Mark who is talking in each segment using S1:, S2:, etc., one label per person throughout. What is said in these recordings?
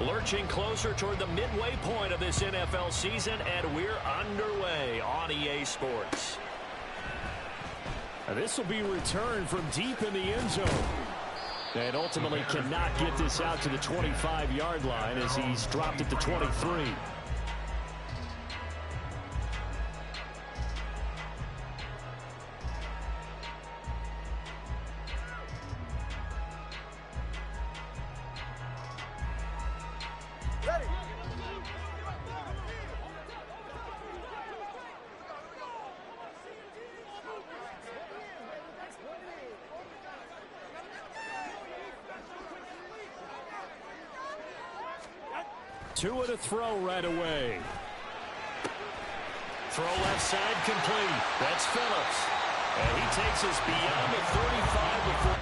S1: Lurching closer toward the midway point of this NFL season, and we're underway on EA Sports.
S2: This will be returned from deep in the end zone. And ultimately cannot get this out to the 25-yard line as he's dropped it to 23. Two to throw right away.
S1: Throw left side complete. That's Phillips. And he takes us beyond the 35 before.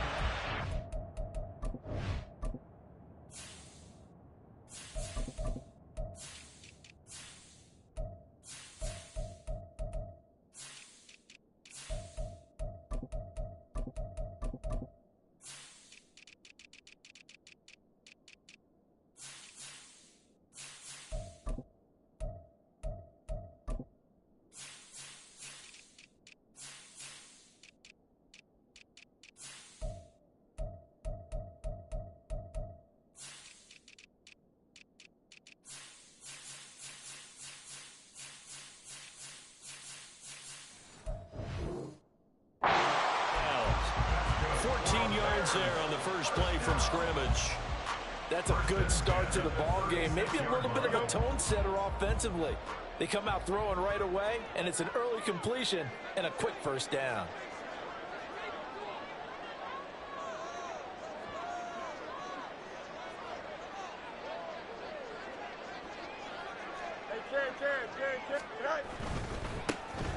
S1: There on the first play from scrimmage.
S3: That's a good start to the ball game. Maybe a little bit of a tone setter offensively. They come out throwing right away, and it's an early completion and a quick first down.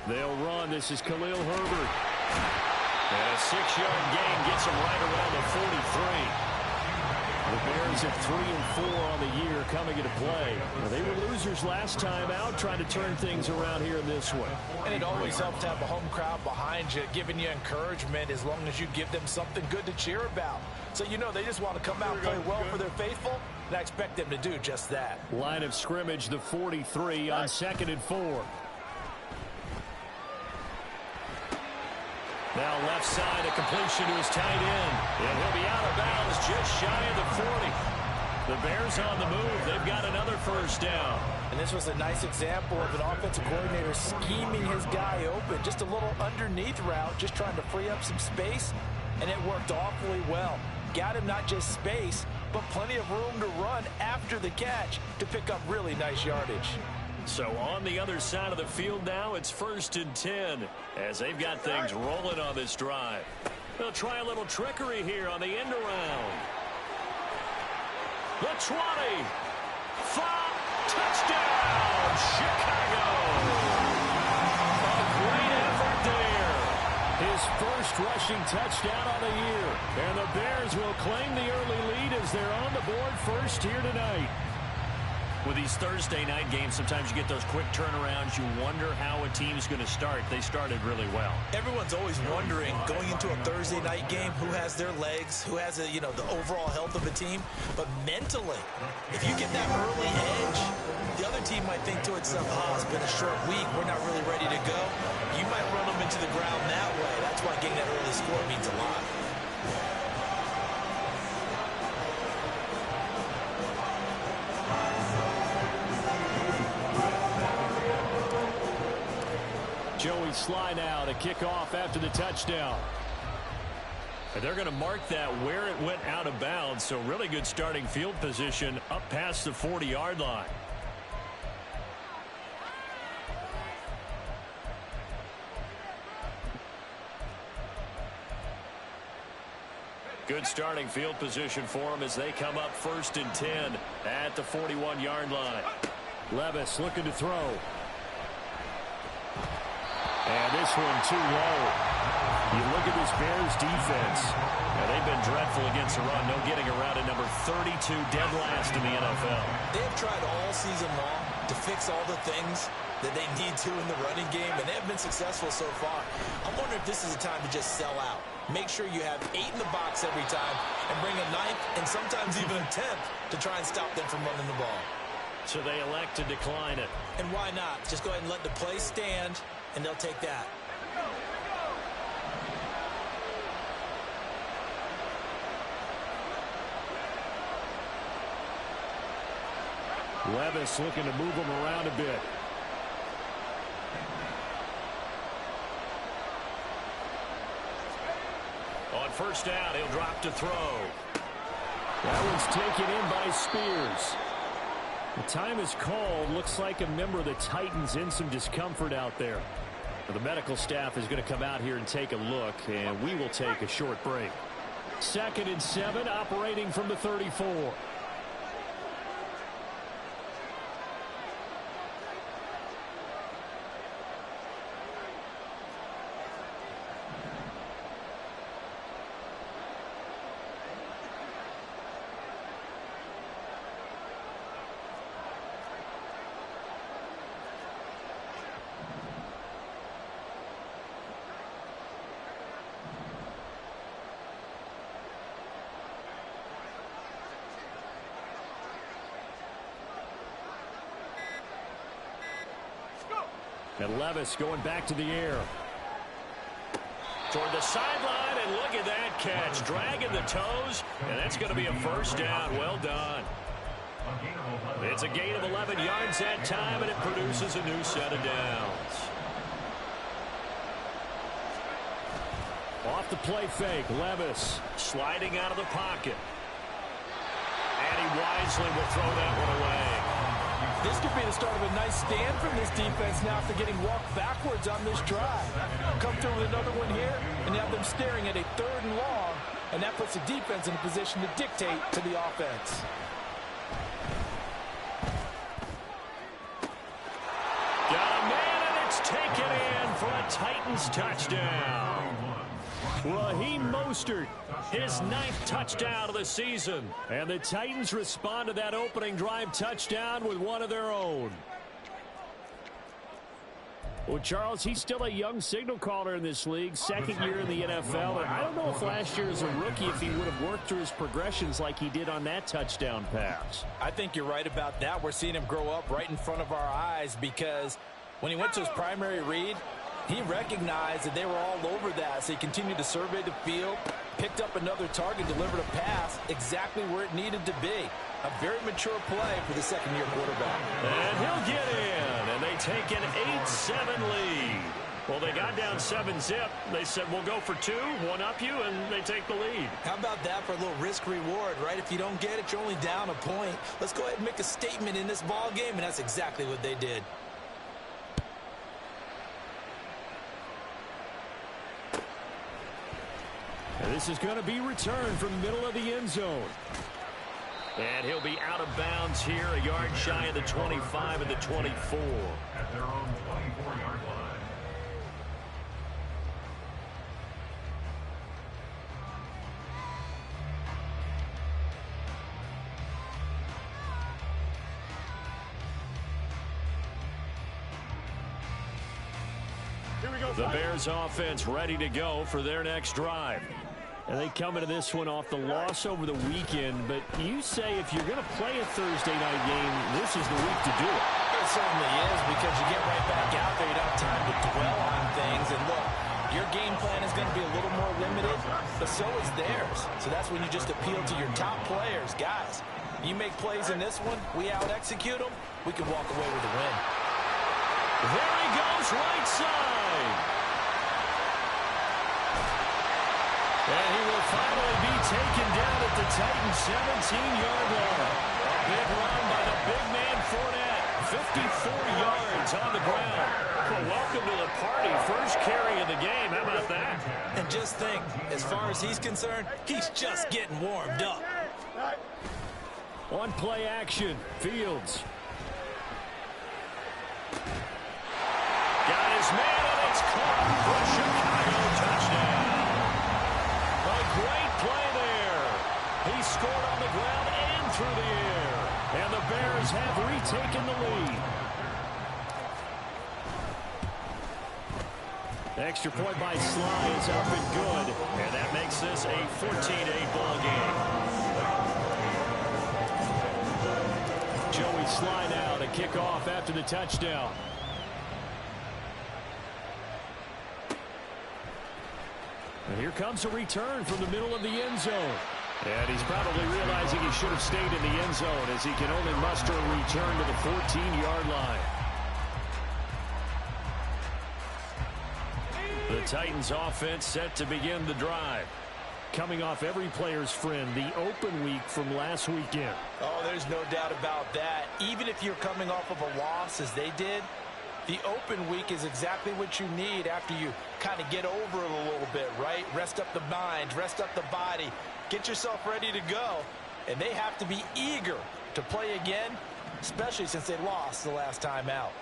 S2: They'll run. This is Khalil Herbert.
S1: And a 6-yard gain gets them right around the 43.
S2: The Bears at 3-4 on the year coming into play. Well, they were losers last time out, trying to turn things around here this way.
S3: And it always helps to have a home crowd behind you, giving you encouragement as long as you give them something good to cheer about. So you know they just want to come out and play well for their faithful, and I expect them to do just that.
S2: Line of scrimmage, the 43 on 2nd and 4.
S1: Now left side, a completion to his tight end. And he'll be out of bounds just shy of the 40. The Bears on the move. They've got another first down.
S3: And this was a nice example of an offensive coordinator scheming his guy open. Just a little underneath route, just trying to free up some space. And it worked awfully well. Got him not just space, but plenty of room to run after the catch to pick up really nice yardage.
S1: So on the other side of the field now, it's 1st and 10 as they've got things rolling on this drive. They'll try a little trickery here on the end around. The 20. 5. Touchdown, Chicago. A great effort there.
S2: His first rushing touchdown on the year. And the Bears will claim the early lead as they're on the board first here tonight.
S1: With these Thursday night games, sometimes you get those quick turnarounds. You wonder how a team's going to start. They started really well.
S3: Everyone's always wondering, going into a Thursday night game, who has their legs, who has the overall health of a team. But mentally, if you get that early edge, the other team might think to itself, it's been a short week. We're not really ready to go. You might run them into the ground that way. That's why getting that early score means a lot.
S2: Joey Sly now to kick off after the touchdown.
S1: And they're going to mark that where it went out of bounds, so really good starting field position up past the 40-yard line. Good starting field position for them as they come up 1st and 10 at the 41-yard line.
S2: Levis looking to throw. And this one too low. You look at this Bears defense.
S1: Now, they've been dreadful against the run. No getting around at number 32, dead last in the NFL.
S3: They have tried all season long to fix all the things that they need to in the running game, and they have been successful so far. I'm wondering if this is a time to just sell out. Make sure you have 8 in the box every time and bring a 9th and sometimes even a 10th to try and stop them from running the ball.
S1: So they elect to decline it.
S3: And why not? Just go ahead and let the play stand, and they'll take that.
S2: Levis looking to move him around a bit.
S1: On first down, he'll drop to throw.
S2: That one's taken in by Spears. The time is called. Looks like a member of the Titans in some discomfort out there. The medical staff is going to come out here and take a look, and we will take a short break. 2nd and 7, operating from the 34. And Levis going back to the air.
S1: Toward the sideline, and look at that catch. Dragging the toes, and that's going to be a first down. Well done. It's a gain of 11 yards that time, and it produces a new set of downs.
S2: Off the play fake, Levis
S1: sliding out of the pocket. And he wisely will throw that one away.
S4: This could be the start of a nice stand from this defense now after getting walked backwards on this drive. Come through with another one here, and have them staring at a 3rd and long, and that puts the defense in a position to dictate to the offense.
S1: Got a man, and it's taken in for a Titans touchdown.
S2: Raheem Mostert,
S1: his 9th touchdown of the season.
S2: And the Titans respond to that opening drive touchdown with one of their own. Well, Charles, he's still a young signal caller in this league, 2nd year in the NFL. And I don't know if last year as a rookie, if he would have worked through his progressions like he did on that touchdown pass.
S4: I think you're right about that. We're seeing him grow up right in front of our eyes because when he went to his primary read, he recognized that they were all over that, so he continued to survey the field, picked up another target, delivered a pass exactly where it needed to be. A very mature play for the 2nd-year quarterback.
S1: And he'll get in, and they take an 8-7 lead. Well, they got down 7-zip. They said, we'll go for 2, one up you, and they take the lead.
S3: How about that for a little risk-reward, right? If you don't get it, you're only down a point. Let's go ahead and make a statement in this ball game, and that's exactly what they did.
S2: And this is going to be returned from the middle of the end zone.
S1: And he'll be out of bounds here, a yard shy of the 25 and the 24. At their own 24-yard line. The Bears offense ready to go for their next drive.
S2: And they come into this one off the loss over the weekend, but you say if you're going to play a Thursday night game, this is the week to do it.
S4: It certainly is, because you get right back out there. You don't have time to dwell on things. And look, your game plan is going to be a little more limited, but so is theirs. So that's when you just appeal to your top players. Guys, you make plays in this one, we out-execute them, we can walk away with a win.
S1: There he goes, right side. And he will finally be taken down at the Titans' 17-yard line. A big run by the big man Fournette. 54 yards on the ground. Well, welcome to the party. First carry of the game. How about that?
S3: And just think, as far as he's concerned, he's just getting warmed up.
S2: On play action, Fields.
S1: Got his man, and it's caught for a Chicago touchdown. A great play there. He scored on the ground and through the air.
S2: And the Bears have retaken the lead. Extra point by Sly is up and good.
S1: And that makes this a 14-8 ball game.
S2: Joey Sly now to kick off after the touchdown. And here comes a return from the middle of the end zone. And he's probably realizing he should have stayed in the end zone as he can only muster a return to the 14-yard line. The Titans offense set to begin the drive. Coming off every player's friend, the open week from last weekend.
S3: Oh, there's no doubt about that. Even if you're coming off of a loss as they did, the open week is exactly what you need after you kind of get over it a little bit, right? Rest up the mind, rest up the body, get yourself ready to go. And they have to be eager to play again, especially since they lost the last time out.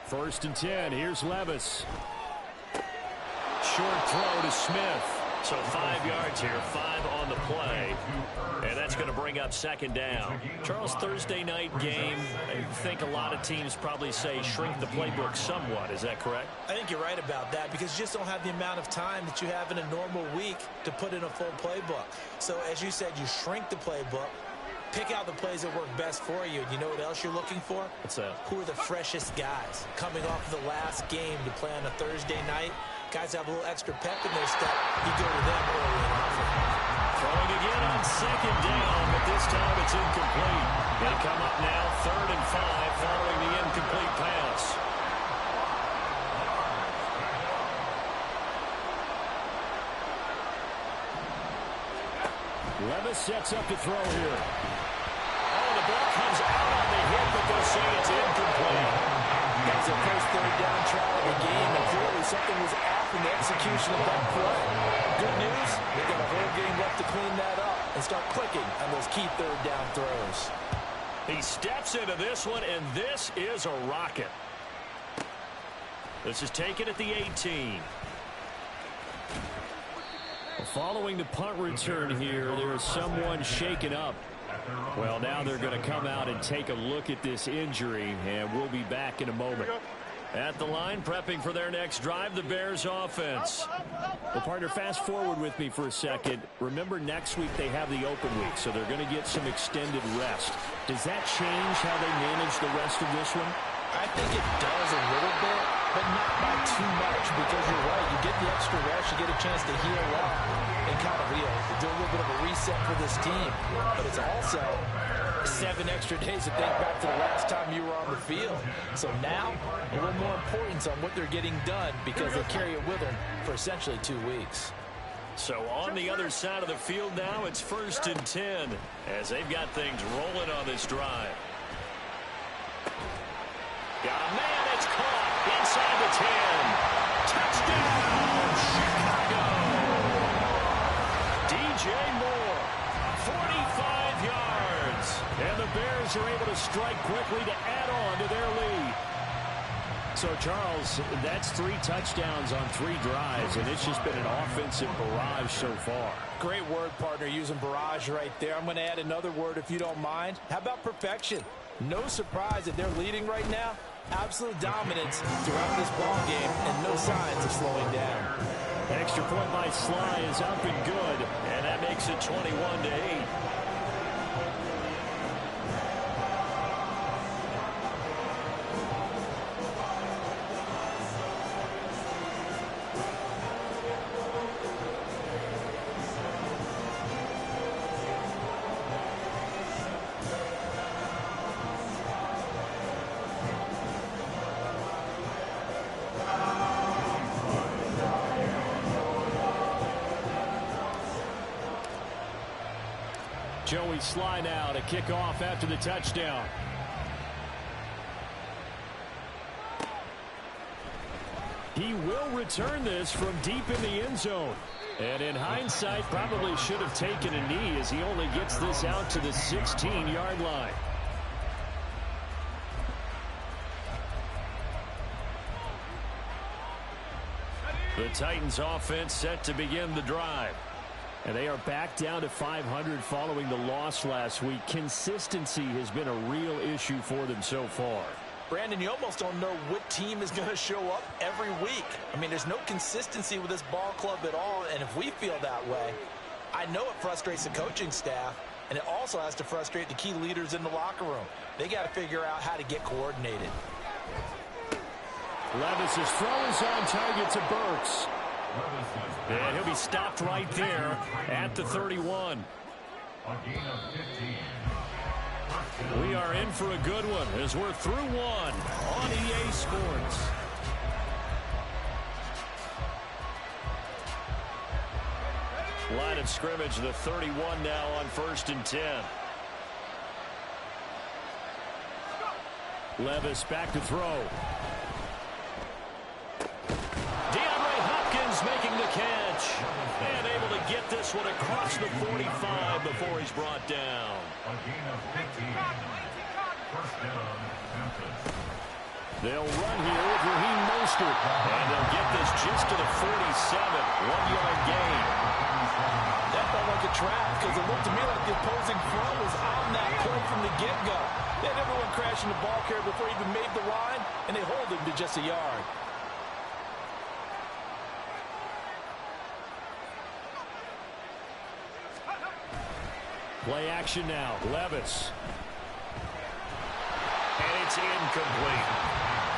S2: 1st and 10. Here's Levis. Short throw to Smith.
S1: So 5 yards here, 5 on the play. And that's going to bring up 2nd down. Charles, Thursday night game, I think a lot of teams probably say shrink the playbook somewhat. Is that correct?
S3: I think you're right about that because you just don't have the amount of time that you have in a normal week to put in a full playbook. So as you said, you shrink the playbook, pick out the plays that work best for you. You know what else you're looking for?
S1: What's that?
S3: Who are the freshest guys coming off of the last game to play on a Thursday night? Guys have a little extra pep in their step. You go to them early and often.
S1: Throwing again on 2nd down, but this time it's incomplete. They come up now 3rd and 5 following the incomplete pass.
S2: Levis sets up to throw here.
S1: Oh, the ball comes out on the hit, but they'll say it's incomplete.
S3: That's their first 3rd down trial of the game, and clearly something was off in the execution of that play. Good news, they got a whole game left to clean that up and start clicking on those key 3rd down throws.
S1: He steps into this one, and this is a rocket. This is taken at the 18.
S2: Following the punt return here, there is someone shaken up. Well, now they're going to come out and take a look at this injury, and we'll be back in a moment.
S1: At the line, prepping for their next drive, the Bears offense.
S2: Well, partner, fast forward with me for a second. Remember, next week they have the open week, so they're going to get some extended rest. Does that change how they manage the rest of this one?
S3: I think it does a little bit, but not by too much, because you're right. You get the extra rest, you get a chance to heal up and kind of do a little bit of a reset for this team. But it's also 7 extra days to think back to the last time you were on the field. So now, a little more importance on what they're getting done because they carry it with them for essentially 2 weeks.
S1: So on the other side of the field now, it's 1st and 10 as they've got things rolling on this drive. Got a man that's caught inside the 10. Touchdown, Chicago. DJ Moore, 45 yards.
S2: And the Bears are able to strike quickly to add on to their lead. So, Charles, that's 3 touchdowns on 3 drives, and it's just been an offensive barrage so far.
S3: Great word, partner, using barrage right there. I'm going to add another word if you don't mind. How about perfection? No surprise that they're leading right now. Absolute dominance throughout this ball game and no signs of slowing down.
S2: Extra point by Sly is up and good,
S1: and that makes it 21-8.
S2: Joey Sly now to kick off after the touchdown. He will return this from deep in the end zone. And in hindsight, probably should have taken a knee as he only gets this out to the 16-yard line.
S1: The Titans offense set to begin the drive.
S2: And they are back down to 500 following the loss last week. Consistency has been a real issue for them so far.
S3: Brandon, you almost don't know what team is going to show up every week. I mean, there's no consistency with this ball club at all, and if we feel that way, I know it frustrates the coaching staff, and it also has to frustrate the key leaders in the locker room. They got to figure out how to get coordinated.
S2: Levis' throw is on target to Burks. And he'll be stopped right there at the 31. We are in for a good one as we're through one on EA Sports. Line of scrimmage, the 31 now on 1st and 10. Levis back to throw. DeAndre Hopkins making the catch. And able to get this one across the 45 before he's brought down. They'll run here with Raheem Mostert. And they'll get this just to the 47. 1-yard gain.
S4: That felt like a trap because it looked to me like the opposing front was on that play from the get-go. They had everyone crashing the ball carrier before he even made the line, and they hold him to just a yard.
S2: Play action now. Levis. And it's incomplete.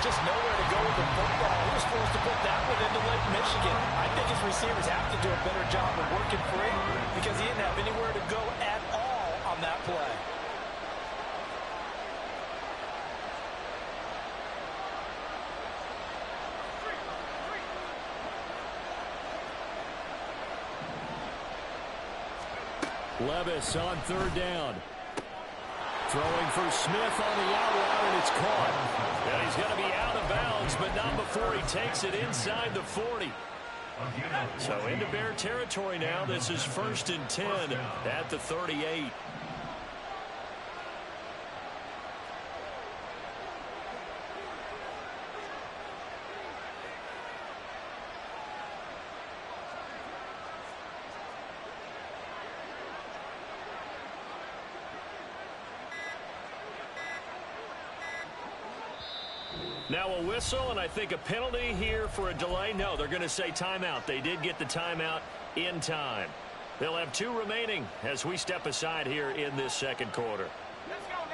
S4: Just nowhere to go with the football. He was supposed to put that one into Lake Michigan. I think his receivers have to do a better job of working free because he didn't have anywhere to go at all on that play.
S2: Levis on 3rd down. Throwing for Smith on the out route, and it's caught. And he's going to be out of bounds, but not before he takes it inside the 40. So into Bear territory now. This is 1st and 10 at the 38. Now a whistle, and I think a penalty here for a delay. No, they're going to say timeout. They did get the timeout in time. They'll have 2 remaining as we step aside here in this 2nd quarter.
S5: Let's go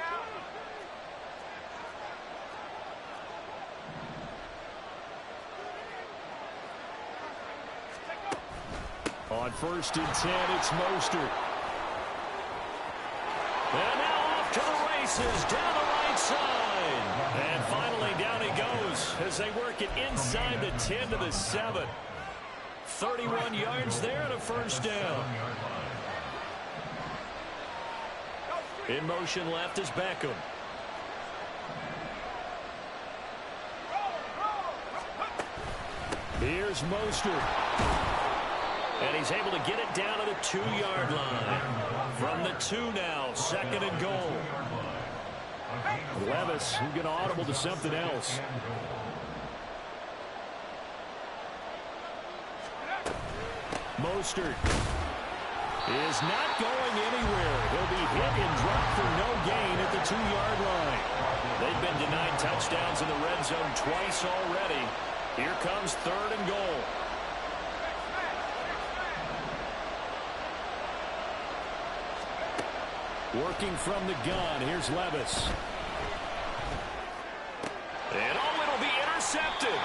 S5: now.
S2: On 1st and 10, it's Mostert. And now off to the races, down the right side. And finally down he goes as they work it inside the 10 to the 7. 31 yards there and a 1st down. In motion left is Beckham. Here's Mostert. And he's able to get it down to the 2-yard line. From the 2 now, 2nd and goal. Levis, who's going to audible to something else. Mostert is not going anywhere. He'll be hit and dropped for no gain at the 2-yard line. They've been denied touchdowns in the red zone twice already. Here comes 3rd and goal. Working from the gun, here's Levis. And it'll be intercepted.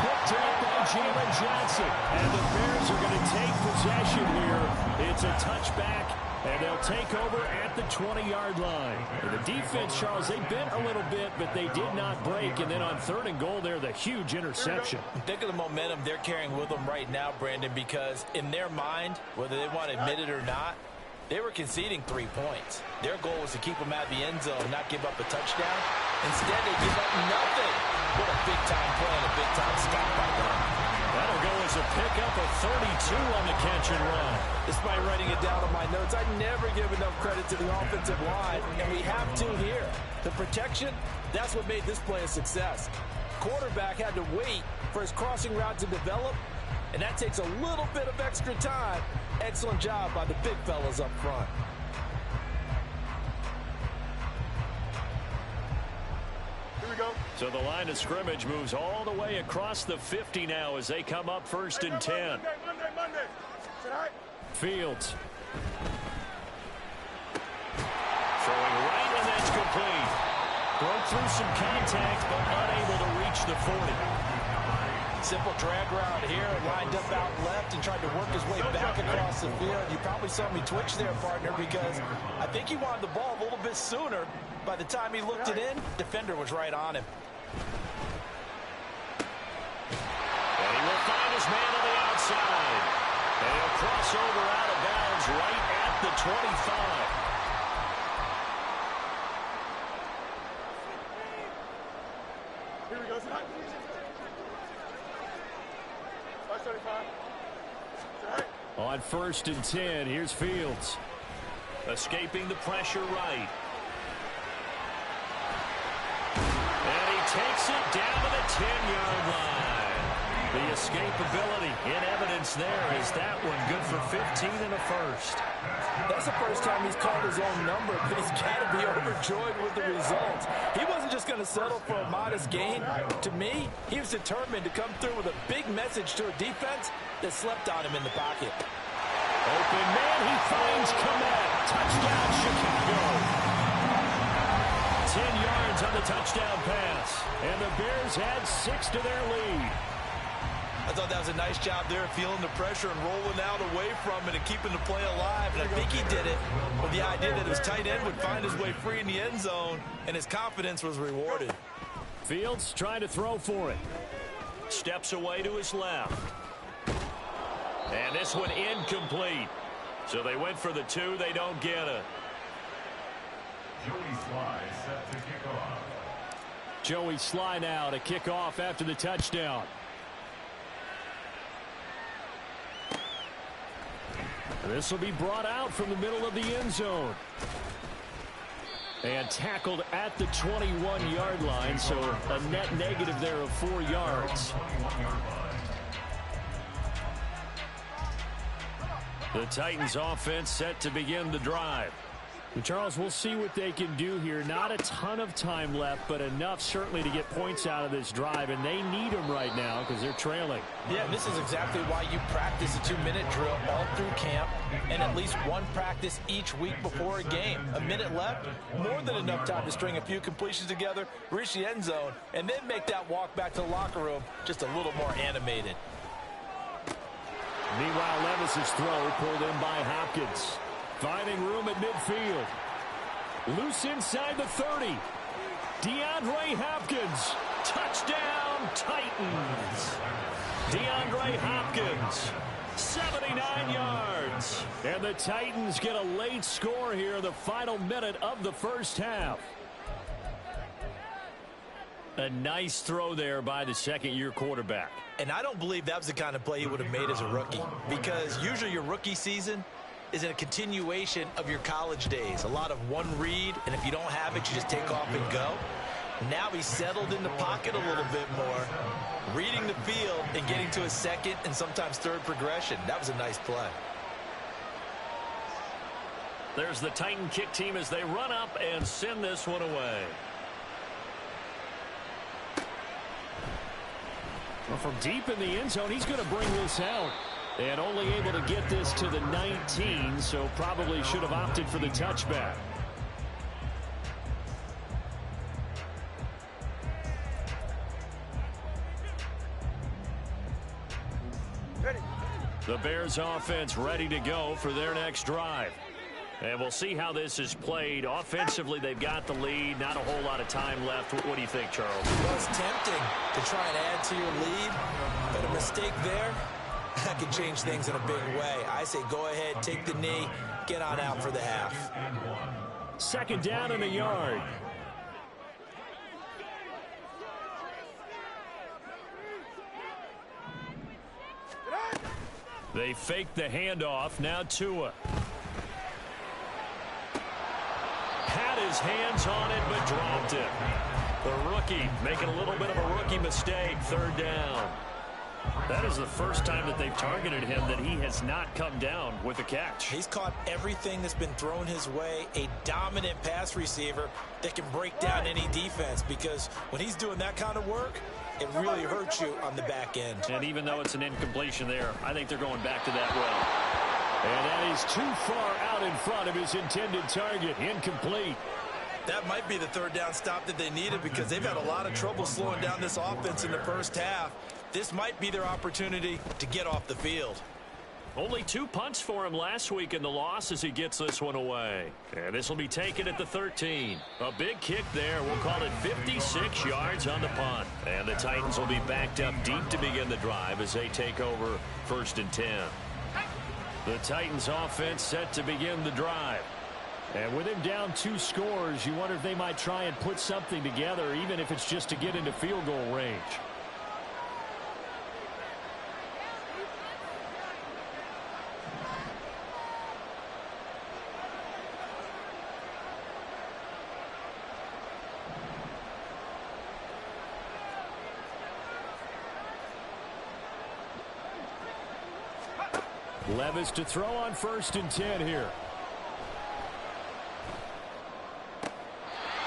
S2: Picked up by Jalen Johnson. And the Bears are going to take possession here. It's a touchback, and they'll take over at the 20-yard line. And the defense, Charles, they bent a little bit, but they did not break. And then on 3rd and goal there, the huge interception.
S4: Think of the momentum they're carrying with them right now, Brandon, because in their mind, whether they want to admit it or not, they were conceding 3 points. Their goal was to keep them at the end zone, not give up a touchdown. Instead, they give up nothing. What a big-time play and a big-time stop by them.
S2: That'll go as a pickup of 32 on the catch and run.
S4: Despite writing it down on my notes, I never give enough credit to the offensive line, and we have to here. The protection, that's what made this play a success. Quarterback had to wait for his crossing route to develop, and that takes a little bit of extra time. Excellent job by the big fellas up front.
S5: Here we go.
S2: So the line of scrimmage moves all the way across the 50 now as they come up 1st and 10.
S5: Monday.
S2: Fields. Throwing right, and that's complete. Broke through some contact, but unable to reach the 40.
S3: Simple drag route here, lined up out left and tried to work his way back across the field. You probably saw me twitch there, partner, because I think he wanted the ball a little bit sooner. By the time he looked it in, defender was right on him.
S2: And he will find his man on the outside. And he'll cross over out of bounds right at the 25.
S5: Here we go.
S2: On 1st and 10, here's Fields. Escaping the pressure right. And he takes it down to the 10-yard line. The escapability in evidence there is that one good for 15 and a first.
S3: That's the first time he's called his own number, but he's got to be overjoyed with the results. He wasn't just going to settle for a modest gain. To me, he was determined to come through with a big message to a defense that slept on him in the pocket.
S2: Open man, he finds Kmet. Touchdown, Chicago. 10 yards on the touchdown pass. And the Bears add 6 to their lead.
S3: I thought that was a nice job there, feeling the pressure and rolling out away from it and keeping the play alive. And I think he did it with the idea that his tight end would find his way free in the end zone, and his confidence was rewarded.
S2: Fields trying to throw for it. Steps away to his left. And this one incomplete. So they went for the 2. They don't get it.
S6: Joey Sly set to kick off.
S2: Joey Sly now to kick off after the touchdown. This will be brought out from the middle of the end zone. And tackled at the 21-yard line, so a net negative there of 4 yards. The Titans offense set to begin the drive. And Charles, we'll see what they can do here. Not a ton of time left, but enough certainly to get points out of this drive, and they need them right now because they're trailing.
S3: Yeah, this is exactly why you practice a 2-minute drill all through camp and at least one practice each week before a game. A minute left, more than enough time to string a few completions together, reach the end zone, and then make that walk back to the locker room just a little more animated.
S2: Meanwhile, Levis's throw pulled in by Hopkins. Finding room at midfield. Loose inside the 30. DeAndre Hopkins. Touchdown, Titans. DeAndre Hopkins. 79 yards. And the Titans get a late score here in the final minute of the first half. A nice throw there by the second-year quarterback.
S3: And I don't believe that was the kind of play he would have made as a rookie, because usually your rookie season is a continuation of your college days. A lot of one read, and if you don't have it, you just take off and go. Now he's settled in the pocket a little bit more, reading the field and getting to a second and sometimes third progression. That was a nice play.
S2: There's the Titan kick team as they run up and send this one away. Well, from deep in the end zone, he's going to bring this out. And only able to get this to the 19, so probably should have opted for the touchback. The Bears offense ready to go for their next drive. And we'll see how this is played. Offensively, they've got the lead. Not a whole lot of time left. What do you think, Charles?
S3: Well, it's tempting to try and add to your lead, but a mistake there, that could change things in a big way. I say go ahead, take the knee, get on out for the half.
S2: Second down in the yard. They fake the handoff. Now Tua. Had his hands on it, but dropped it. The rookie making a little bit of a rookie mistake. Third down. That is the first time that they've targeted him that he has not come down with a catch.
S3: He's caught everything that's been thrown his way. A dominant pass receiver that can break down any defense, because when he's doing that kind of work, it really hurts you on the back end.
S2: And even though it's an incompletion there, I think they're going back to that well. And that is too far out in front of his intended target. Incomplete.
S3: That might be the third down stop that they needed, because they've had a lot of trouble slowing down this offense in the first half. This might be their opportunity to get off the field.
S2: Only 2 punts for him last week in the loss as he gets this one away. And this will be taken at the 13. A big kick there. We'll call it 56 yards on the punt. And the Titans will be backed up deep to begin the drive as they take over 1st and 10. The Titans offense set to begin the drive. And with him down 2 scores, you wonder if they might try and put something together, even if it's just to get into field goal range. Levis to throw on 1st and 10 here.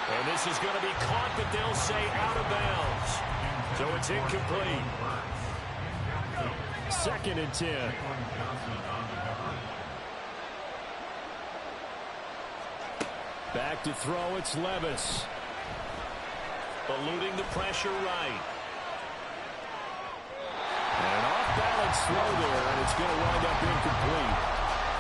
S2: And this is going to be caught, but they'll say out of bounds. So it's incomplete. 2nd and 10. Back to throw, it's Levis. Eluding the pressure right. And an off-balance throw there, and it's going to wind up incomplete.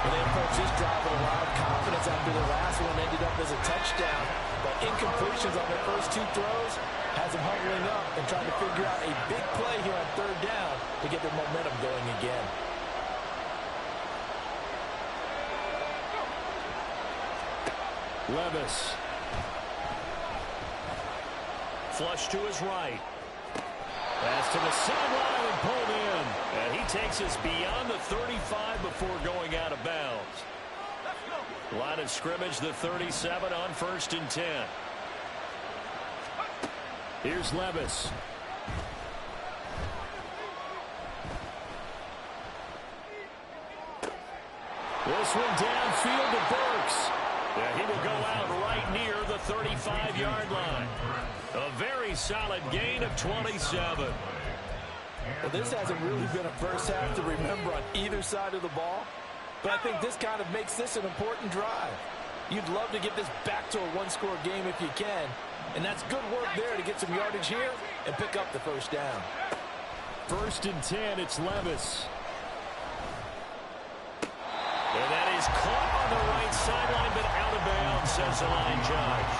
S3: Well, they approached this drive with a lot of confidence after the last one ended up as a touchdown. But incompletions on their first 2 throws has them huddling up and trying to figure out a big play here on 3rd down to get their momentum going again.
S2: Levis. Flush to his right. Pass to the sideline and pulled in. And he takes us beyond the 35 before going out of bounds. Line of scrimmage, the 37 on 1st and 10. Here's Levis. This one downfield to Burks. Yeah, he will go out right near the 35-yard line. A very solid gain of 27.
S3: Well, this hasn't really been a first half to remember on either side of the ball. But I think this kind of makes this an important drive. You'd love to get this back to a 1-score game if you can. And that's good work there to get some yardage here and pick up the 1st down.
S2: 1st and 10, it's Levis. And that is caught on the right sideline, but out of bounds, says the line judge.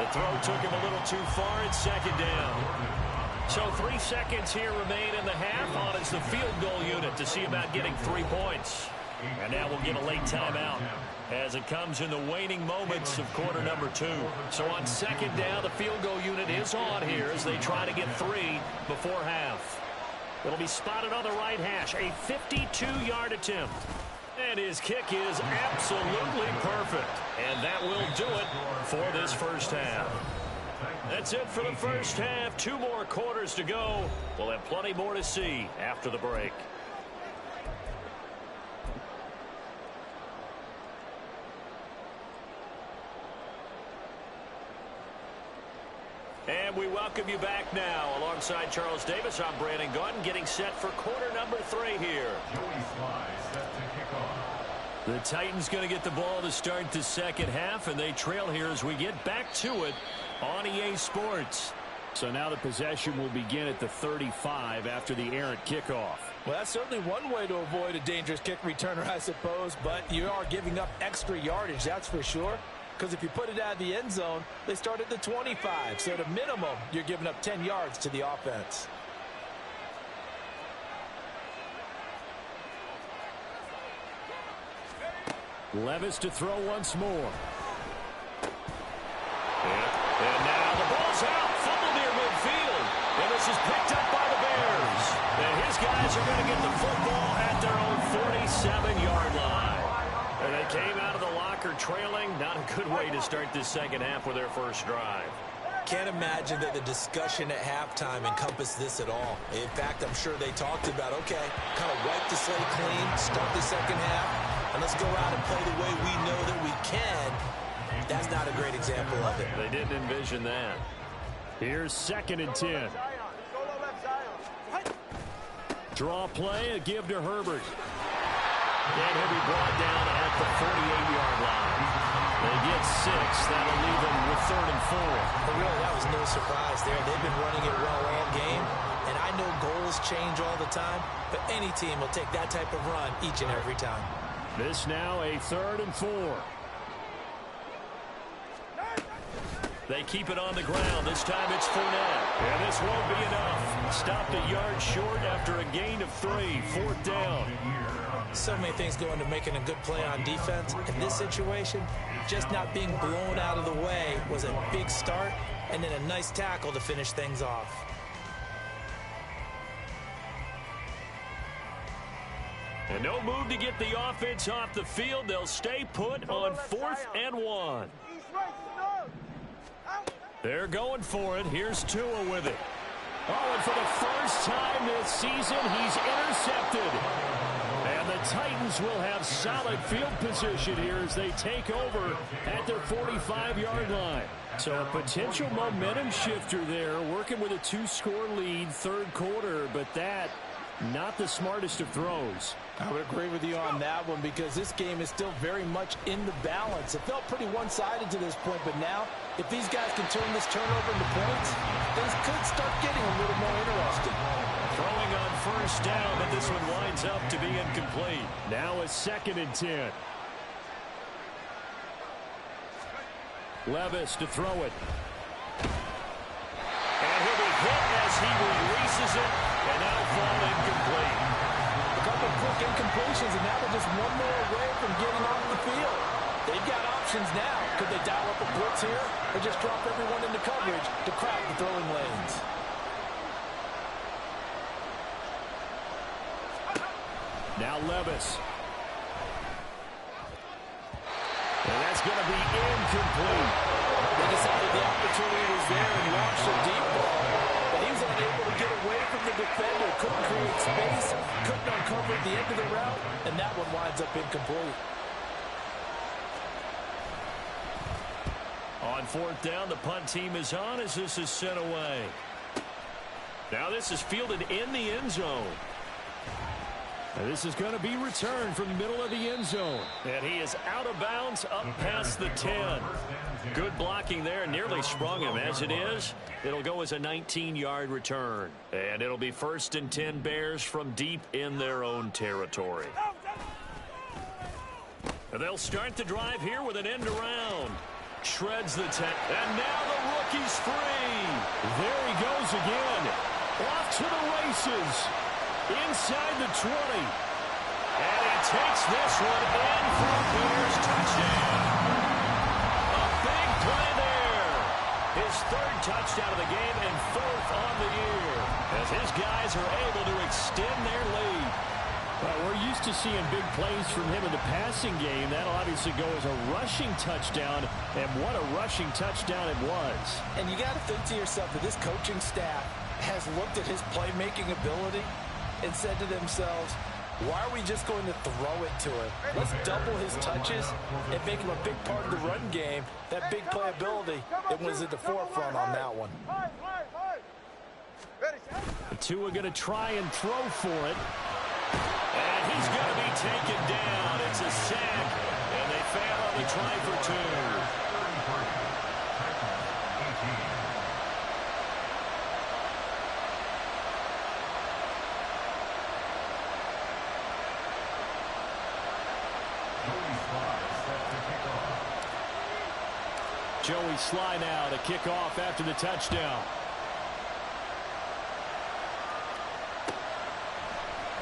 S2: The throw took him a little too far. It's 2nd down. So 3 seconds here remain in the half on it's the field goal unit to see about getting 3 points. And now we'll get a late timeout as it comes in the waning moments of quarter number 2. So on 2nd down, the field goal unit is on here as they try to get 3 before half. It'll be spotted on the right hash, a 52-yard attempt. And his kick is absolutely perfect. And that will do it for this first half. That's it for the first half. 2 more quarters to go. We'll have plenty more to see after the break. And we welcome you back now. Alongside Charles Davis, I'm Brandon Gaudin, getting set for quarter number 3 here.
S6: Joey Sly set to kick off.
S2: The Titans going to get the ball to start the second half, and they trail here as we get back to it on EA Sports. So now the possession will begin at the 35 after the errant kickoff.
S3: Well, that's certainly one way to avoid a dangerous kick returner, I suppose, but you are giving up extra yardage, that's for sure. Because if you put it out of the end zone, they start at the 25. So at a minimum, you're giving up 10 yards to the offense.
S2: Levis to throw once more. And now the ball's out. Fumble near midfield. And this is picked up by the Bears. And his guys are going to get the football at their own 47-yard line. And they came out of the locker trailing. Not a good way to start this second half with their first drive.
S3: can't imagine that the discussion at halftime encompassed this at all. In fact, I'm sure they talked about, okay, kind of wipe the slate clean, start the second half, and let's go out and play the way we know that we can. That's not a great example of it.
S2: They didn't envision that. Here's 2nd and 10. Draw play, a give to Herbert. And he'll be brought down at the 48-yard line. They get 6. That'll leave them with 3rd and 4.
S3: But really, that was no surprise there. They've been running it well all game. And I know goals change all the time, but any team will take that type of run each and every time.
S2: This now a 3rd and 4. They keep it on the ground. This time it's Fournette. And this won't be enough. Stopped a yard short after a gain of 3. 4th down.
S3: So many things go into making a good play on defense. In this situation, just not being blown out of the way was a big start, and then a nice tackle to finish things off.
S2: And no move to get the offense off the field. They'll stay put on 4th and 1. They're going for it. Here's Tua with it. Oh, and for the first time this season, he's intercepted. And the Titans will have solid field position here as they take over at their 45-yard line. So a potential momentum shifter there, working with a 2-score lead, 3rd quarter, but that not the smartest of throws.
S4: I would agree with you on that one because this game is still very much in the balance. It felt pretty one-sided to this point, but now if these guys can turn this turnover into points, things could start getting a little more interesting.
S2: Throwing on 1st down, but this one winds up to be incomplete. Now a 2nd and 10. Levis to throw it. And he'll be hit as he releases it, and now fall incomplete.
S4: A couple quick incompletions, and now they're just one more away from getting off the field. They've got options now. Could they dial up a blitz here, or just drop everyone into coverage to crowd the throwing lanes?
S2: Now Levis. And that's going to be incomplete.
S4: They decided the opportunity was there and launched a deep ball, but he was unable to get away from the defender. Couldn't create space, couldn't uncover at the end of the route, and that one winds up incomplete.
S2: On 4th down, the punt team is on as this is sent away. Now this is fielded in the end zone. And this is going to be returned from the middle of the end zone. And he is out of bounds up past the 10. Good blocking there. Nearly sprung him. As it is, it'll go as a 19-yard return. And it'll be 1st and 10 Bears from deep in their own territory. And they'll start the drive here with an end around. Shreds the 10. And now the rookie's free. There he goes again. Off to the races. Inside the 20. And he takes this one in for a Bears touchdown. A big play there. His 3rd touchdown of the game and 4th on the year. As his guys are able to extend their lead. Well, we're used to seeing big plays from him in the passing game. That'll obviously go as a rushing touchdown. And what a rushing touchdown it was.
S4: And you got to think to yourself that this coaching staff has looked at his playmaking ability and said to themselves, why are we just going to throw it to him? Let's double his touches and make him a big part of the run game. That big playability, it was at the forefront on that one.
S2: Tua going to try and throw for it. And he's going to be taken down. It's a sack, and they fail on the try for 2. Joey Sly now to kick off after the touchdown.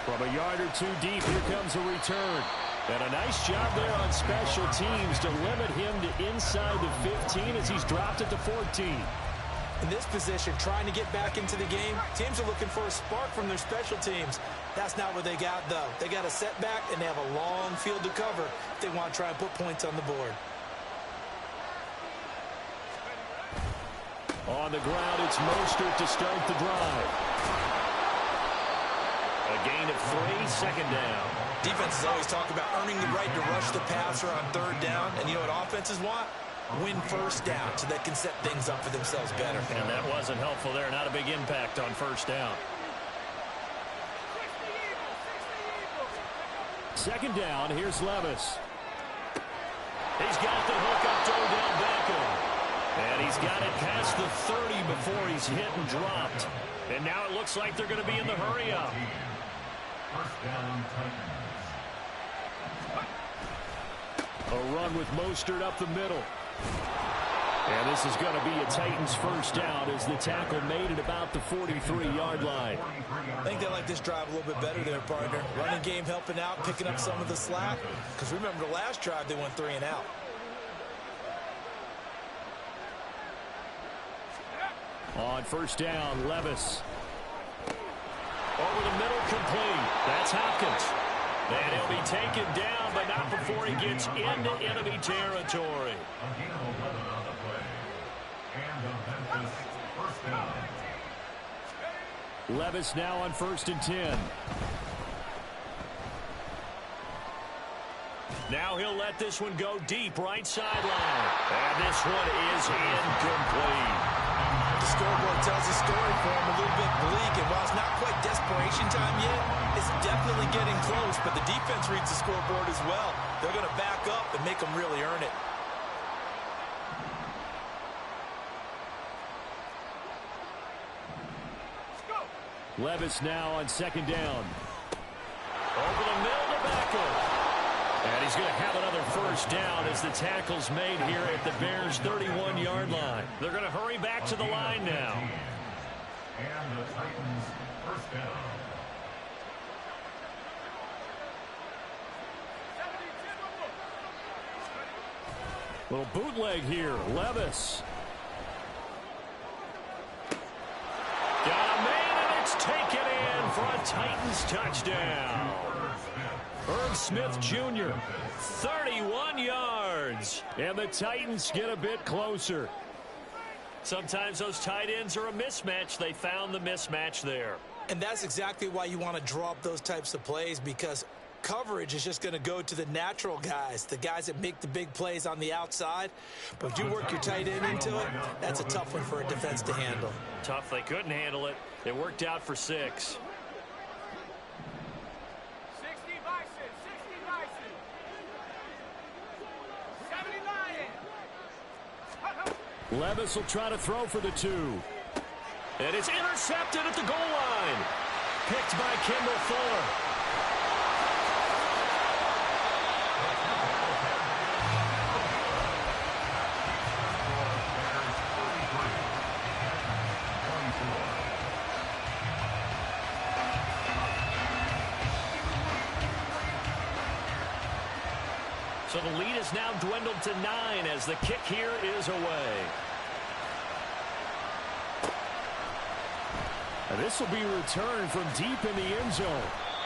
S2: From a yard or 2 deep, here comes a return. And a nice job there on special teams to limit him to inside the 15 as he's dropped at the 14.
S3: In this position, trying to get back into the game, teams are looking for a spark from their special teams. That's not what they got, though. They got a setback, and they have a long field to cover if they want to try and put points on the board.
S2: On the ground, it's Mostert to start the drive. A gain of 3, second down.
S3: Defenses always talk about earning the right to rush the passer on third down. And you know what offenses want? Win first down so they can set things up for themselves better.
S2: And that wasn't helpful there. Not a big impact on first down. Second down, here's Levis. He's got the hook up to Odell Beckham. And he's got it past the 30 before he's hit and dropped. And now it looks like they're going to be in the hurry up.
S6: First down, Titans.
S2: A run with Mostert up the middle. And this is going to be a Titans first down as the tackle made at about the 43-yard line.
S3: I think they like this drive a little bit better there, partner. Running game helping out, picking up some of the slack. Because remember the last drive, they went 3 and out.
S2: On first down, Levis. Over the middle, complete. That's Hopkins. And he'll be taken down, but not before he gets into enemy territory.
S6: A gain of 11 on the play. And the Memphis first down.
S2: Levis now on 1st and 10. Now he'll let this one go deep, right sideline. And this one is incomplete.
S3: The scoreboard tells the story for him, a little bit bleak, and while it's not quite desperation time yet, it's definitely getting close, but the defense reads the scoreboard as well. They're going to back up and make them really earn it.
S2: Levis now on 2nd down. Over the middle to Beckham. And he's going to have another first down as the tackle's made here at the Bears' 31-yard line. They're going to hurry back to the line now.
S6: And the Titans first down.
S2: Little bootleg here. Levis. Got a man, and it's taken in for a Titans touchdown. Irv Smith Jr., 31 yards. And the Titans get a bit closer. Sometimes those tight ends are a mismatch. They found the mismatch there.
S3: And that's exactly why you want to draw up those types of plays, because coverage is just going to go to the natural guys, the guys that make the big plays on the outside. But if you work your tight end into it, that's a tough one for a defense to handle.
S2: Tough. They couldn't handle it. It worked out for 6. Levis will try to throw for the 2. And it's intercepted at the goal line. Picked by Kendall Fuller. So the lead is now dwindled to 9 as the kick here is away. And this will be returned from deep in the end zone.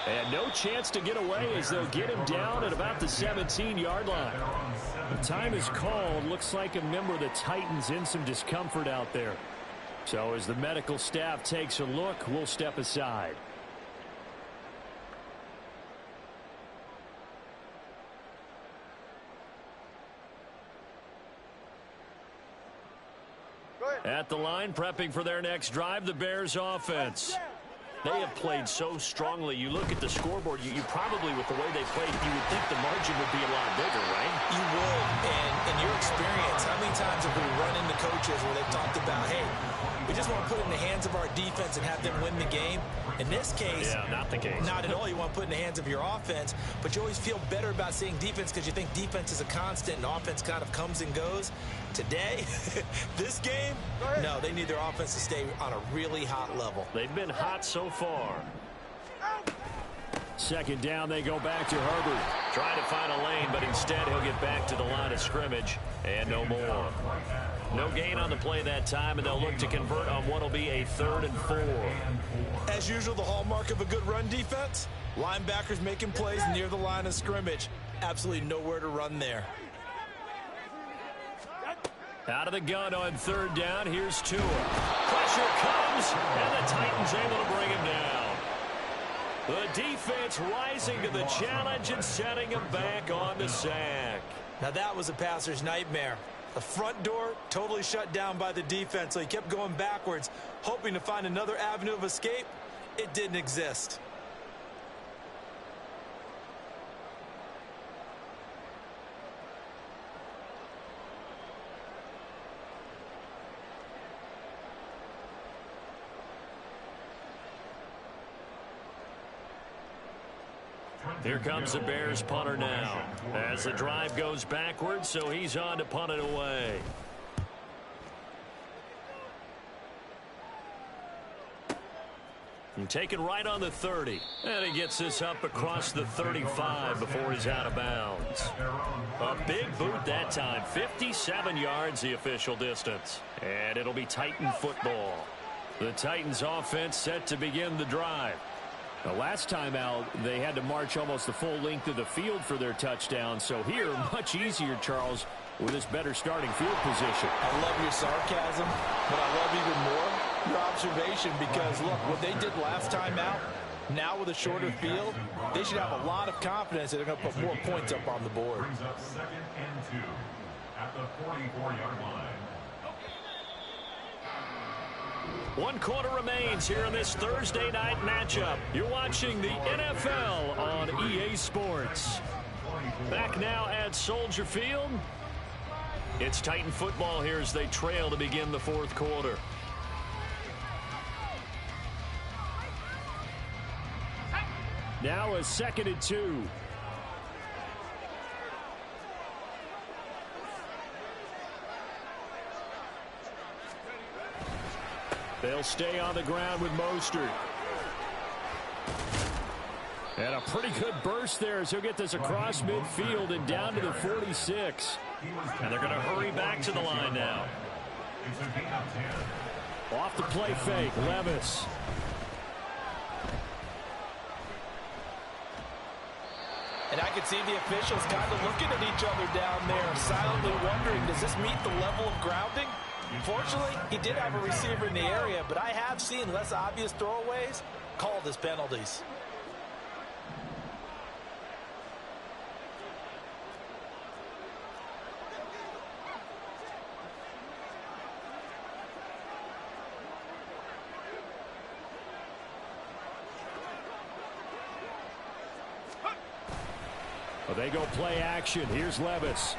S2: And no chance to get away as they'll get him down at about the 17-yard line. The time is called. Looks like a member of the Titans in some discomfort out there. So as the medical staff takes a look, we'll step aside. At the line, prepping for their next drive, the Bears offense. They have played so strongly. You look at the scoreboard, you probably, with the way they played, you would think the margin would be a lot bigger, right?
S3: You would. And in your experience, how many times have we run into coaches where they've talked about, hey, we just want to put it in the hands of our defense and have them win the game? In this case,
S2: yeah, not the case.
S3: Not at all. You want to put it in the hands of your offense, but you always feel better about seeing defense because you think defense is a constant and offense kind of comes and goes. Today, this game, no, they need their offense to stay on a really hot level.
S2: They've been hot so far. Second down, they go back to Herbert. Trying to find a lane, but instead he'll get back to the line of scrimmage. And no more. No gain on the play that time, and they'll look to convert on what will be a 3rd and 4.
S3: As usual, the hallmark of a good run defense, linebackers making plays near the line of scrimmage. Absolutely nowhere to run there.
S2: Out of the gun on third down. Here's Tua. Pressure comes, and the Titans able to bring him down. The defense rising to the challenge and setting him back on the sack.
S3: Now that was a passer's nightmare. The front door totally shut down by the defense, so he kept going backwards, hoping to find another avenue of escape. It didn't exist.
S2: Here comes the Bears punter now as the drive goes backwards, so he's on to punt it away. And taken right on the 30. And he gets this up across the 35 before he's out of bounds. A big boot that time. 57 yards the official distance. And it'll be Titan football. The Titans offense set to begin the drive. The last time out, they had to march almost the full length of the field for their touchdown. So here, much easier, Charles, with this better starting field position.
S4: I love your sarcasm, but I love even more your observation because, look, what they did last time out, now with a shorter field, they should have a lot of confidence that they're going to put more points up on the board.
S6: Brings up 2nd and 2 at the 44-yard line.
S2: 1 quarter remains here in this Thursday night matchup. You're watching the NFL on EA Sports. Back now at Soldier Field. It's Titan football here as they trail to begin the 4th quarter. Now a 2nd and 2. They'll stay on the ground with Mostert. And a pretty good burst there as he'll get this across midfield and down to the 46. And they're going to hurry back to the line now. Off the play fake, Levis.
S4: And I could see the officials kind of looking at each other down there, silently wondering, does this meet the level of grounding? Fortunately, he did have a receiver in the area, but I have seen less obvious throwaways called as penalties.
S2: Well, they go play action. Here's Levis.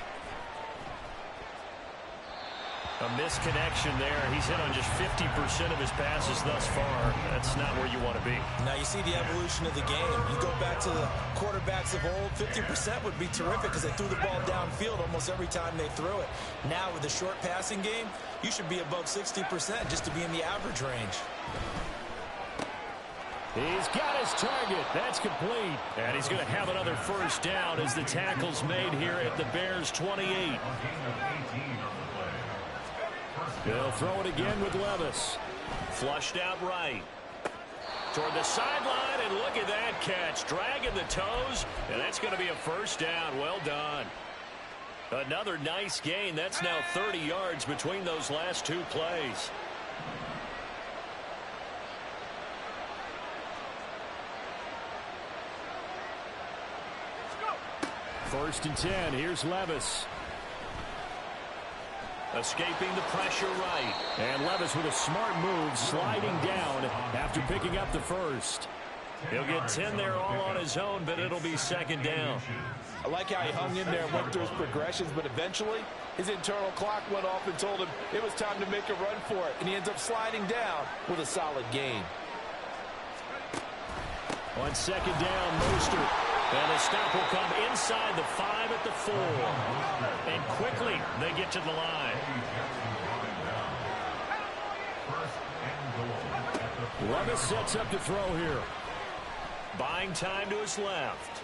S2: A misconnection there. He's hit on just 50% of his passes thus far. That's not where you want to be.
S3: Now you see the evolution of the game. You go back to the quarterbacks of old, 50% would be terrific because they threw the ball downfield almost every time they threw it. Now with the short passing game, you should be above 60% just to be in the average range.
S2: He's got his target. That's complete. And he's going to have another first down as the tackle's made here at the Bears 28. They'll throw it again with Levis. Flushed out right. Toward the sideline, and look at that catch. Dragging the toes, and that's going to be a first down. Well done. Another nice gain. That's now 30 yards between those last 2 plays. First and 10. Here's Levis. Escaping the pressure right. And Levis with a smart move, sliding down after picking up the first. He'll get 10 there all on his own, but it'll be second down.
S4: I like how he hung in there and went through his progressions, but eventually his internal clock went off and told him it was time to make a run for it, and he ends up sliding down with a solid gain.
S2: On second down, Mostert. And the stop will come inside the 5 at the 4. And quickly they get to the line. Levis sets up to throw here. Buying time to his left.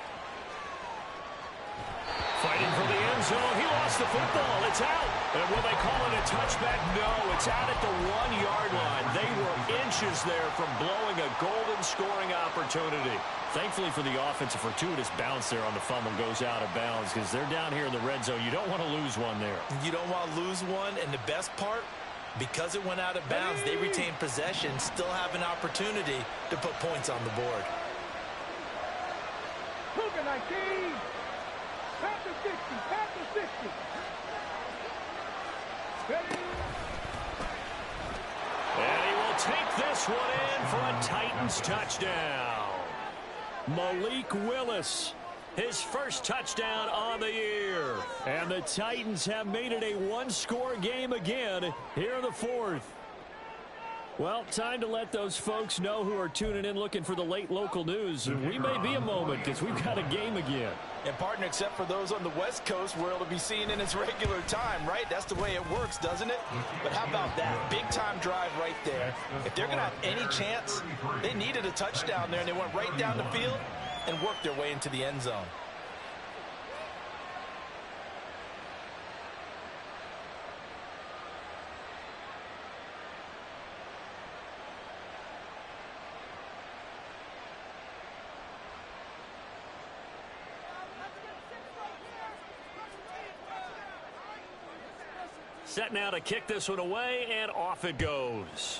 S2: Fighting for the end zone. He lost the football. It's out. And will they call it a touchback? No, it's out at the 1-yard line. They were inches there from blowing a golden scoring opportunity. Thankfully for the offense, a fortuitous bounce there on the fumble goes out of bounds because they're down here in the red zone. You don't want to lose one there.
S3: You don't want to lose one, and the best part, because it went out of bounds, they retained possession, still have an opportunity to put points on the board.
S5: Cougar 19. Panther 60. Panther 60. Ready?
S2: And he will take this one in for a Titans touchdown. Malik Willis, his first touchdown on the year. And the Titans have made it a one-score game again here in the fourth. Well, time to let those folks know who are tuning in looking for the late local news. We may be a moment because we've got a game again.
S4: And, partner, except for those on the West Coast where it'll be seen in its regular time, right? That's the way it works, doesn't it? But how about that? Big-time drive right there. If they're going to have any chance, they needed a touchdown there, and they went right down the field and worked their way into the end zone.
S2: Set now to kick this one away, and off it goes.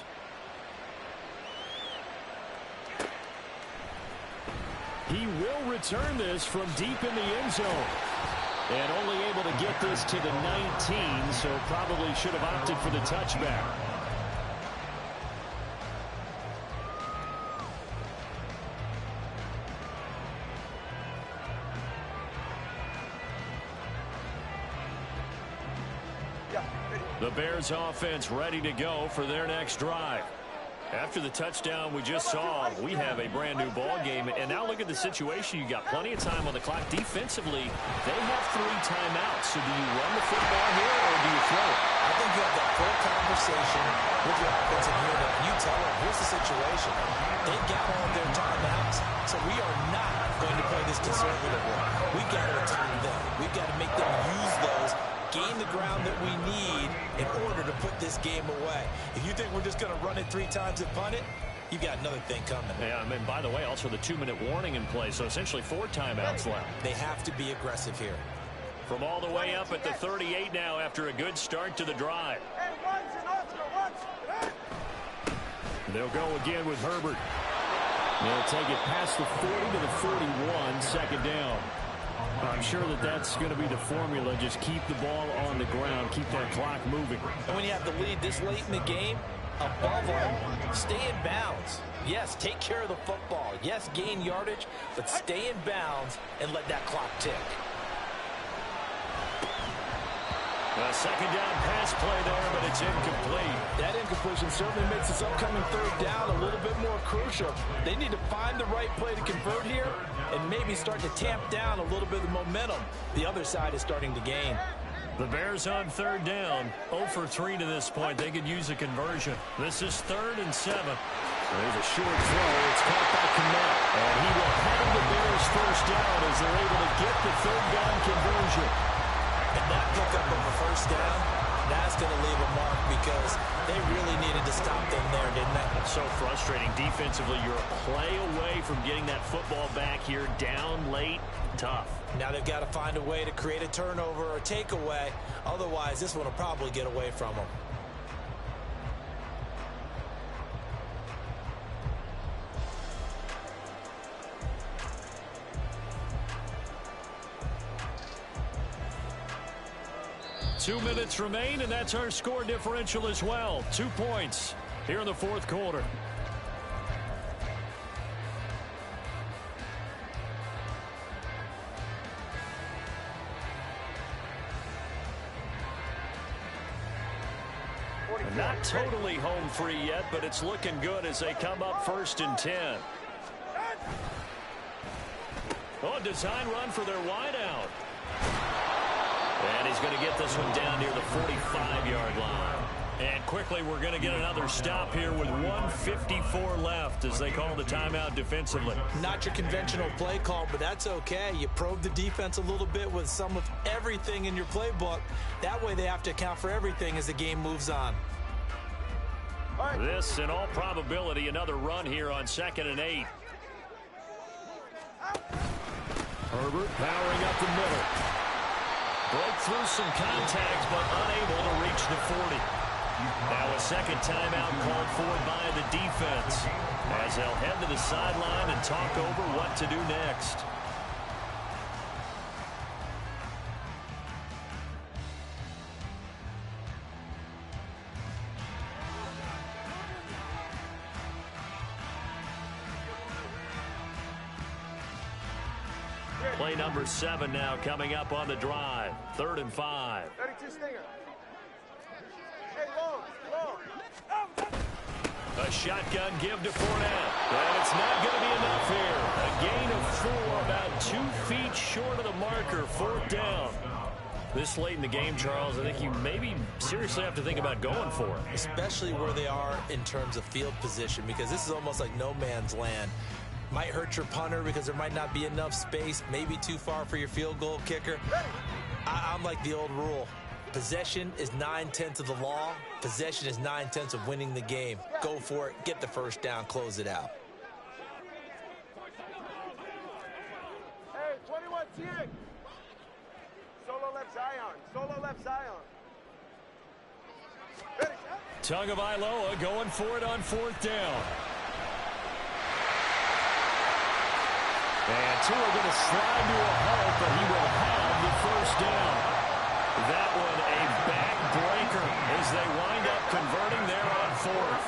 S2: He will return this from deep in the end zone. And only able to get this to the 19, so probably should have opted for the touchback. The Bears offense ready to go for their next drive. After the touchdown we just saw, we have a brand new ball game. And now look at the situation. You got plenty of time on the clock. Defensively, they have 3 timeouts. So do you run the football here or do you throw it?
S3: I think you have that full conversation with your offensive unit, and you tell them, here's the situation. They've got all of their timeouts, so we are not going to play this conservatively. We've got to attack them. We've got to make them use those, gain the ground that we need in order to put this game away. If you think we're just going to run it 3 times and punt it, you've got another thing coming.
S2: Yeah, and by the way, also the 2-minute warning in play, so essentially 4 timeouts left.
S3: They have to be aggressive here.
S2: From all the way up at the 38 now after a good start to the drive. They'll go again with Herbert. They'll take it past the 40 to the 41, second down. I'm sure that that's going to be the formula. Just keep the ball on the ground, keep that clock moving.
S4: And when you have the lead this late in the game, above all, stay in bounds. Yes, take care of the football. Yes, gain yardage, but stay in bounds and let that clock tick.
S2: A second down pass play there, but it's incomplete.
S4: That incompletion certainly makes this upcoming third down a little bit more crucial. They need to find the right play to convert here and maybe start to tamp down a little bit of the momentum the other side is starting to gain.
S2: The Bears on third down, 0 for 3 to this point. They could use a conversion. This is 3rd and 7. There's a short throw. It's caught by Kmet. And he will have the Bears first down as they're able to get the third down conversion.
S3: And that pickup of a first down, that's going to leave a mark because they really needed to stop them there, didn't they?
S2: It's so frustrating. Defensively, you're a play away from getting that football back here. Down late, tough.
S3: Now they've got to find a way to create a turnover or a takeaway. Otherwise, this one will probably get away from them.
S2: Two minutes remain, and that's our score differential as well. 2 points here in the fourth quarter. Not totally home free yet, but it's looking good as they come up 1st and 10. Oh, design run for their wideout. And he's going to get this one down near the 45-yard line. And quickly, we're going to get another stop here with 1:54 left as they call the timeout defensively.
S3: Not your conventional play call, but that's okay. You probe the defense a little bit with some of everything in your playbook. That way they have to account for everything as the game moves on.
S2: This, in all probability, another run here on 2nd and 8. Herbert powering up the middle. Broke through some contact, but unable to reach the 40. Now a second timeout called for by the defense as they'll head to the sideline and talk over what to do next. Play number 7 now coming up on the drive. 3rd and 5.
S5: 32 Stinger. Hey, long.
S2: A shotgun give to Fournette. And it's not going to be enough here. A gain of 4, about 2 feet short of the marker. 4th down. This late in the game, Charles, I think you maybe seriously have to think about going for it.
S3: Especially where they are in terms of field position, because this is almost like no man's land. Might hurt your punter because there might not be enough space, maybe too far for your field goal kicker. I'm like the old rule. Possession is 9/10 of the law. Possession is 9/10 of winning the game. Go for it, get the first down, close it out.
S5: Hey, 21 Tieg. Solo left Zion.
S2: Tagovailoa going for it on 4th down. And Tua going to slide to a halt, but he will have the first down. That one a backbreaker as they wind up converting there on 4th.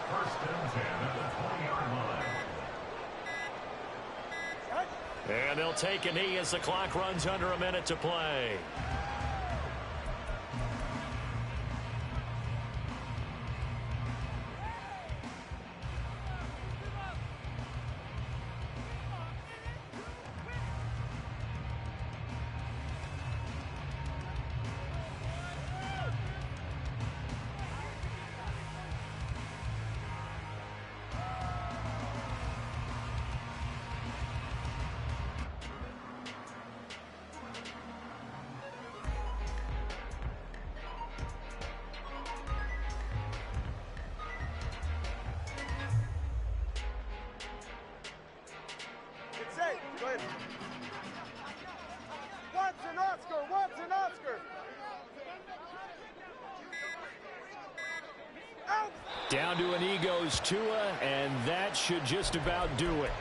S6: First and 10 at the 20-yard line.
S2: And they'll take a knee as the clock runs under a minute to play.
S5: Go ahead. Wants an Oscar. Out.
S2: Down to an knee goes Tua, and that should just about do it.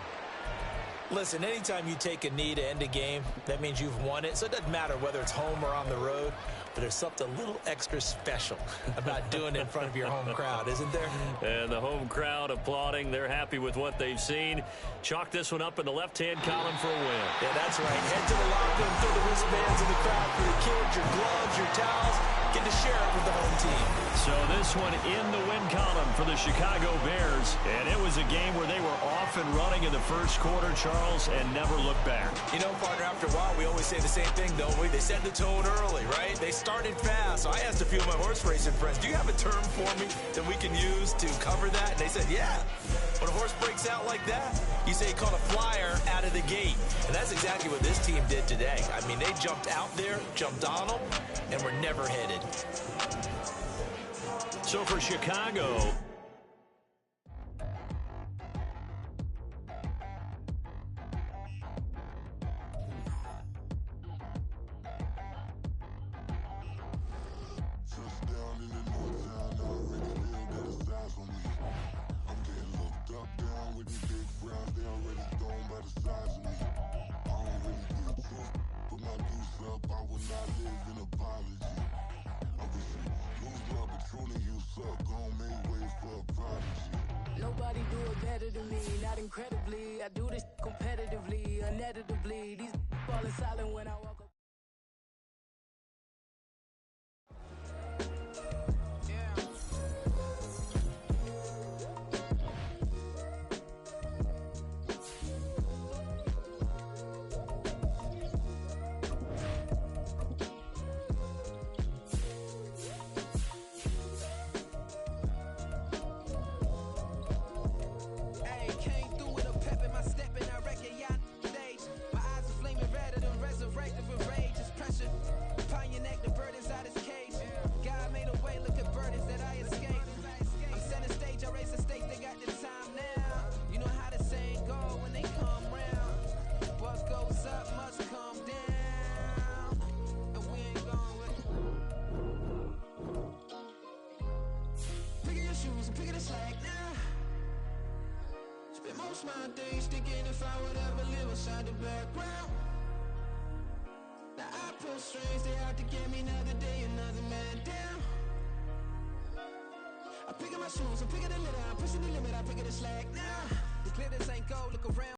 S3: Listen, anytime you take a knee to end a game, that means you've won it. So it doesn't matter whether it's home or on the road, but there's something a little extra special about doing it in front of your home crowd, isn't there?
S2: And the home crowd applauding. They're happy with what they've seen. Chalk this one up in the left-hand column for a win.
S3: Yeah, that's right. Head to the locker room, throw the wristbands in the crowd for the kids, your gloves, your towels. Get to share it with the home team.
S2: So this one in the win column for the Chicago Bears. And it was a game where they were off and running in the first quarter, Charles, and never looked back.
S3: You know, partner, after a while, we always say the same thing, don't we? They set the tone early, right? They started fast. So I asked a few of my horse racing friends, do you have a term for me that we can use to cover that? And they said, yeah. When a horse breaks out like that, you say he caught a flyer out of the gate. And that's exactly what this team did today. I mean, they jumped out there, jumped on them, and were never headed.
S2: So for Chicago,
S7: nobody do it better than me, not incredibly. I do this competitively, uneditably. These falling silent when I walk up.
S8: picking the slack now. Spend most of my days thinking if I would ever live inside the background. Now I pull strings, they out to get me another day, another man down. I'm picking my shoes, I'm picking the litter, I'm pushing the limit, I'm picking the slack now.